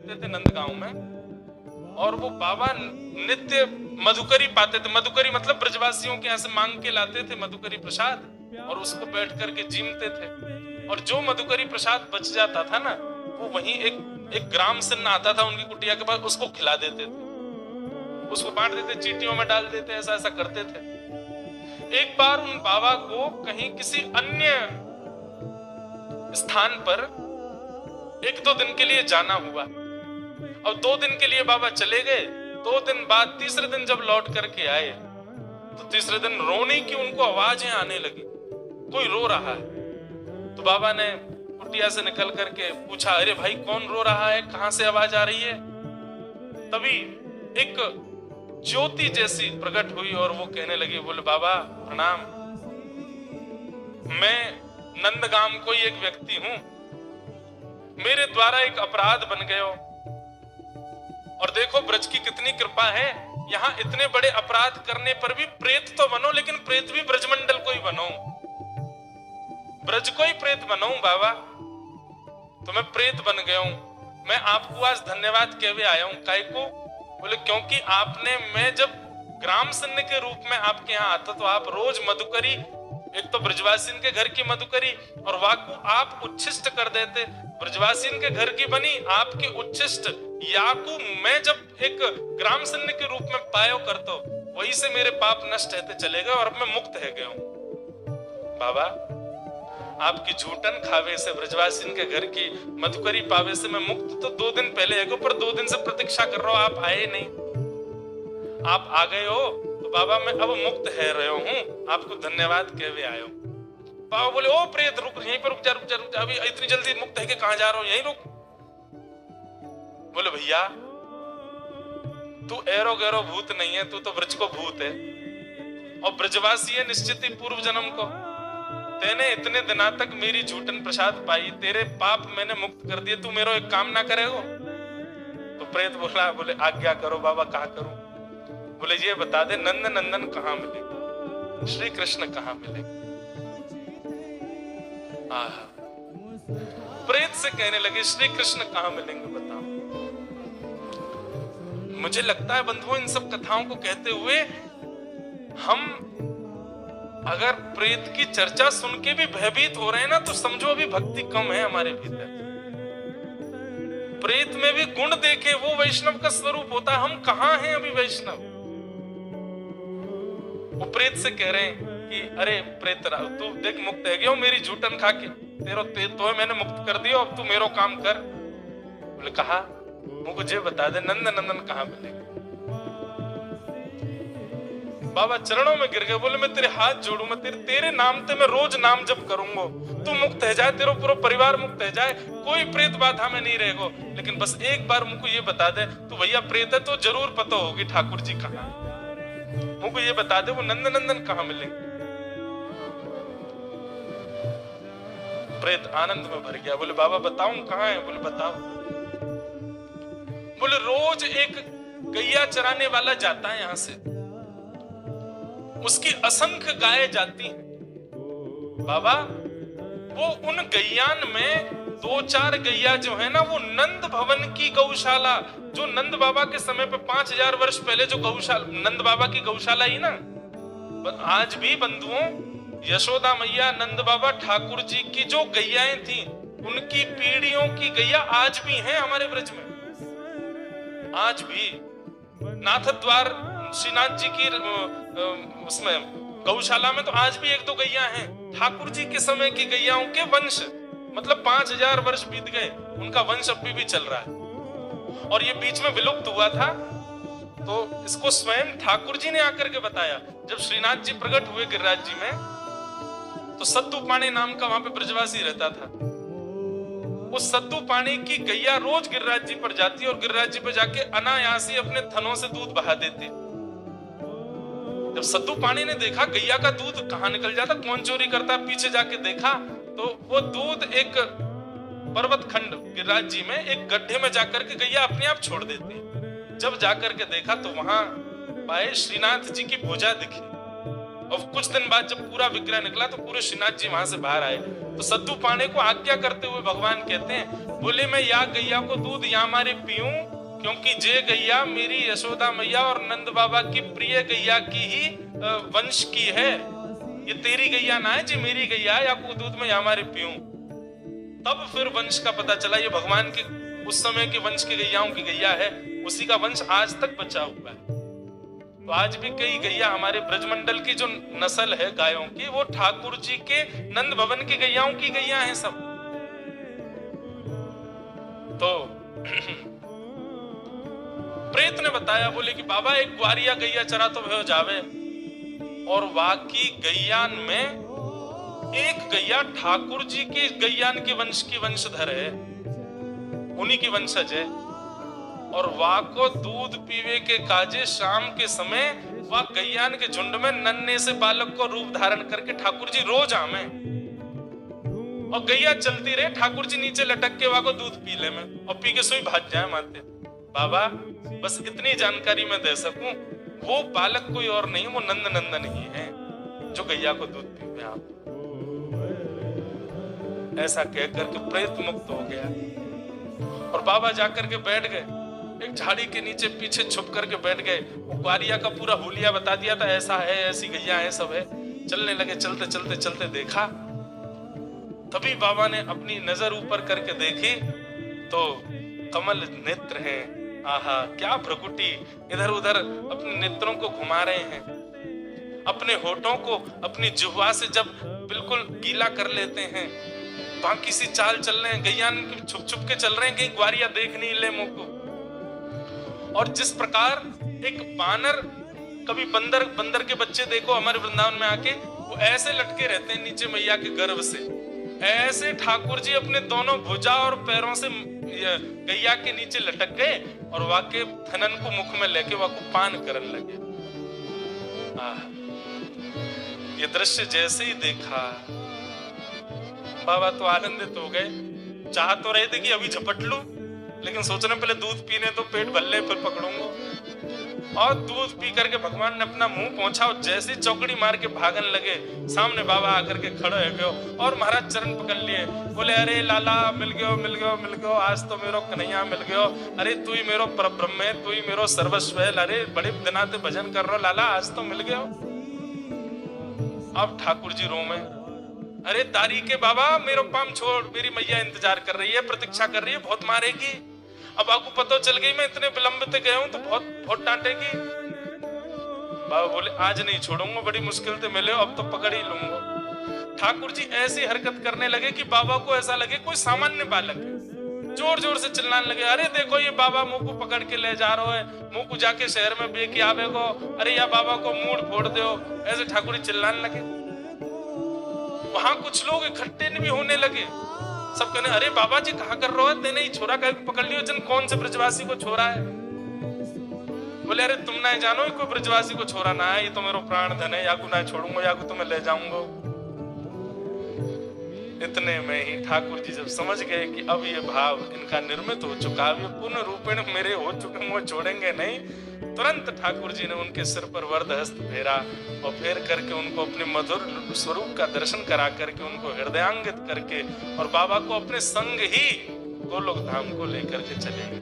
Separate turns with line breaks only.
रहते थे नंदगांव में, और वो बाबा नित्य मधुकरी पाते थे। मधुकरी मतलब ब्रजवासियों के यहाँ से मांग के लाते थे मधुकरी प्रसाद, और उसको बैठ करके जीमते थे। और जो मधुकरी प्रसाद बच जाता था ना, वो वहीं एक ग्राम सिन्न आता था उनकी कुटिया के पास, उसको खिला देते थे, उसको बांट देते, चीटियों में डाल देते, ऐसा ऐसा करते थे। एक बार उन बाबा को कहीं किसी अन्य स्थान पर 1-2 दिन के लिए जाना हुआ, और 2 दिन के लिए बाबा चले गए। 2 दिन बाद तीसरे दिन जब लौट करके आए, तो तीसरे दिन रोने की उनको आवाजें आने लगी, कोई रो रहा है। तो बाबा ने कुटिया से निकल करके पूछा, अरे भाई कौन रो रहा है, कहां से आवाज आ रही है? तभी एक ज्योति जैसी प्रकट हुई और वो कहने लगी, बोले बाबा प्रणाम, मैं नंदगाम कोई एक व्यक्ति हूं, मेरे द्वारा एक अपराध बन गयो, और देखो ब्रज की कितनी कृपा है, यहाँ इतने बड़े अपराध करने पर भी प्रेत तो बनो, लेकिन प्रेत भी ब्रजमंडल को ही बनो, ब्रज को ही प्रेत बनो बाबा। तो मैं प्रेत बन गया हूं, मैं आपको आज धन्यवाद कहवे आया हूं। काहे को? बोले क्योंकि आपने, मैं जब ग्राम सिन्न के रूप में आपके यहाँ आता तो आप रोज मधुकरी, एक तो ब्रजवासीन के घर की मधुकरी और वाकु आप उच्छिष्ट कर देते, ब्रजवासीन के घर की बनी आपके उच्छिष्ट याकू मैं जब एक ग्राम सिन्न के रूप में पायो करतो, वही से मेरे पाप नष्ट रहते चले गए और अब मैं मुक्त है गया हूं। बाबा आपकी झूठन खावे से, ब्रजवासीन के घर की मधुकरी पावे से मैं मुक्त तो 2 दिन पहले है, पर 2 दिन से प्रतीक्षा कर रहा हूं, आप आए नहीं। आप आ गए हो तो बाबा मैं अब मुक्त है रहे हूं, आपको धन्यवाद कहवे आयो। बाबा बोले, ओ प्रेत रुक, यहीं पर रुक जा, रुक जा, रुक जा, अभी इतनी जल्दी मुक्त है कि कहां जा रहा हो, यहीं रुक। बोले भैया तू एरो गैरो भूत नहीं है, तू तो ब्रज को भूत है, और ब्रजवासी है निश्चित ही पूर्व जन्म को। तेने इतने दिना तक मेरी झूठन प्रसाद पाई, तेरे पाप मैंने मुक्त कर दिए, तू मेरा एक काम ना करेगो? तो प्रेत बोला, बोले आज्ञा करो बाबा, कहा करूं? बोले ये बता दे नंद नंदन कहां मिलेगा, श्री कृष्ण कहां मिलेगा? प्रेत से कहने लगे, श्री कृष्ण कहां मिलेंगे बताओ। मुझे लगता है बंधुओं, इन सब कथाओं को कहते हुए हम अगर प्रेत की चर्चा सुन के भी भयभीत हो रहे हैं ना, तो समझो अभी भक्ति कम है हमारे भीतर। प्रेत में भी गुण देखे, वो वैष्णव का स्वरूप होता है, हम कहां हैं अभी वैष्णव? वो प्रेत से कह रहे हैं कि अरे प्रेत तू देख मुक्त है गया, मेरी झूठन खा के तेरो तो मैंने मुक्त कर दिया, अब तू मेरो काम कर। बोले कहा, मुझे बता दे नंद नंदन कहां मिलेगा? बाबा चरणों में गिर गए, बोले मैं तेरे हाथ जोड़ू, मैं तेरे नाम ते मैं रोज नाम जप करूंगा, तू मुक्त है जाए, तेरा पूरा परिवार मुक्त है जाए, कोई प्रेत बाधा में नहीं रहेगो, लेकिन बस एक बार मुझको ये बता दे, तू भैया प्रेत है तो जरूर पता होगी ठाकुर जी कहाँ, मुझको ये बता दे वो नंद नंदन कहाँ मिलेंगे। प्रेत आनंद में भर गया, बोले बाबा बताऊं कहाँ है? बोले बताओ। बोले रोज एक गैया चराने वाला जाता है यहां से, उसकी असंख्य गायें जाती हैं। बाबा वो उन गैयान में 2-4 गैया जो है ना, वो नंद भवन की गौशाला, जो नंद बाबा के समय पे 5000 वर्ष पहले जो गौशाला, नंद बाबा की गौशाला ही ना, आज भी बंधुओं यशोदा मैया, नंद बाबा, ठाकुर जी की जो गैयाएं थी, उनकी पीढ़ियों की गैया आज भी हैं हमारे ब्रज में। आज भी नाथ द्वार श्रीनाथ जी की उसमें गौशाला में तो आज भी 1-2 गैया हैं। ठाकुर जी के समय की गैयाओं के वंश, मतलब 5000 वर्ष बीत गए, उनका वंश अभी भी चल रहा है। और ये बीच में विलुप्त हुआ था, तो इसको स्वयं ठाकुर जी ने आकर के बताया। जब श्रीनाथ जी प्रकट हुए गिरिराज जी में, तो सत्तू पाणी नाम का वहां पे ब्रजवासी रहता था। उस सत्तू पाणी की गैया रोज गिरिराज जी पर जाती और गिरिराज जी पर जाके अनायासी अपने थनों से दूध बहा देती। जब सत्तू पाणी ने देखा गैया का दूध कहां निकल जाता, कौन चोरी करता, पीछे जाके देखा तो वो दूध एक पर्वत खंड गिरिराज जी में एक गड्ढे में जाकर के गैया अपने आप छोड़ देती। जब जाकर के देखा तो वहां पाए श्रीनाथ जी की भुजा दिखी, और कुछ दिन बाद जब पूरा विग्रह निकला तो पूरे श्रीनाथ जी वहां से बाहर आए, तो सद्दू पांडे को आज्ञा करते हुए भगवान कहते हैं, बोले मैं या गैया को दूध या मारे पीऊं, क्योंकि जे गैया मेरी यशोदा मैया और नंद बाबा की प्रिय गैया की ही वंश की है, ये तेरी गैया ना है, जी मेरी गैया है, या को दूध में या मारे पीऊं। तब फिर वंश का पता चला, ये भगवान के उस समय के वंश की गैयाओं की गैया है, उसी का वंश आज तक बचा हुआ है। तो आज भी कई गैया हमारे ब्रजमंडल की जो नस्ल है गायों की, वो ठाकुर जी के नंद भवन की गैयाओं की गैया हैं सब। तो प्रेत ने बताया, बोले कि बाबा एक ग्वारिया गैया चरा तो भयो जावे, और वाकी गैयान में एक गैया ठाकुर जी के गैयान के वंश की वंशधर है, उन्हीं की वंशज है, और वा को दूध पीवे के काजे शाम के समय वह गैयान के झुंड में नन्हे से बालक को रूप धारण करके ठाकुर जी रोज आमे, और गैया चलती रहे, ठाकुर जी नीचे लटक के वह को दूध पी ले में, और पी के सोई भाग जाए माते। बाबा बस इतनी जानकारी मैं दे सकूं, वो बालक कोई और नहीं, वो नंद नंदन ही है जो गैया को दूध पीवे आप। ऐसा कहकर के प्रेत मुक्त हो गया, और बाबा जाकर के बैठ गए एक झाड़ी के नीचे, पीछे छुप करके बैठ गए। ग्वारिया का पूरा हुलिया बता दिया था, ऐसा है, ऐसी गैया है, सब है। चलने लगे, चलते चलते चलते देखा, तभी बाबा ने अपनी नजर ऊपर करके देखी तो कमल नेत्र हैं, आहा क्या भ्रकुटी, इधर उधर अपने नेत्रों को घुमा रहे हैं, अपने होठों को अपनी जिह्वा से जब बिल्कुल गीला कर लेते हैं, बाकी सी चाल चल रहे हैं, गैया छुप छुप के चल रहे हैं, कहीं ग्वारिया देख नहीं ले मुंह को। और जिस प्रकार एक बानर, कभी बंदर के बच्चे देखो हमारे वृंदावन में आके, वो ऐसे लटके रहते हैं नीचे मैया के गर्भ से, ऐसे ठाकुर जी अपने दोनों भुजा और पैरों से गैया के नीचे लटक गए, और वाके थनन को मुख में लेके वाको पान करने लगे। ये दृश्य जैसे ही देखा, बाबा तो आनंदित हो गए, चाह तो रहे थे कि अभी झपट लूं, लेकिन सोचने पहले दूध पीने तो पेट भल्ले फिर पकड़ूंगा। और दूध पी करके भगवान ने अपना मुंह पहुंचा, और जैसे चौकड़ी मार के भागन लगे, सामने बाबा आकर के खड़े हो गए और महाराज चरण पकड़ लिए, बोले अरे लाला मिल गयो मिल गयो मिल गयो, आज तो मेरो कन्हैया मिल गयो, अरे तू ही मेरो परब्रह्म है, तू ही मेरो सर्वस्व है, अरे बड़े दिनाते भजन कर रहा लाला, आज तो मिल गयो। अब ठाकुर जी रो में, अरे दारी के बाबा मेरो पाम छोड़, मेरी मैया इंतजार कर रही है, प्रतीक्षा कर रही है, बहुत मारेगी, अब आपको पता चल गई मैं इतने विलंब गया हूं तो बहुत डांटेगी। बाबा बोले आज नहीं छोड़ूंगा, बड़ी मुश्किल से मिले, अब तो पकड़ ही लूंगा। ठाकुर जी ऐसी हरकत करने लगे कि बाबा को ऐसा लगे कोई सामान्य बालक है, जोर जोर से चिल्लाने लगे, अरे देखो ये बाबा मुंह को पकड़ के ले जा रहा है, मुंह को जाके शहर में बेके आवे को, अरे या बाबा को मूड फोड़ दो, ऐसे ठाकुर जी चिल्लाने लगे। वहां कुछ लोग इकट्ठे भी होने लगे, सब कहने अरे बाबा जी कहा कर रहे हो, तेने ही छोरा का पकड़ लियो, जन कौन से ब्रजवासी को छोरा है। बोले अरे तुम ना जानो कोई ब्रजवासी को छोरा ना है, ये तो मेरा प्राण धन है, याकू ना छोड़ूंगा, याकू तुम्हें ले जाऊंगा। इतने में ही ठाकुर जी जब समझ गए कि अब ये भाव इनका निर्मित हो चुका, ये पूर्ण रूपेण मेरे हो चुके, वो छोड़ेंगे नहीं, तुरंत ठाकुर जी ने उनके सिर पर वरद हस्त फेरा, और फेर करके उनको अपने मधुर स्वरूप का दर्शन करा करके उनको हृदयांगित करके और बाबा को अपने संग ही गोलोक धाम को लेकर के चले।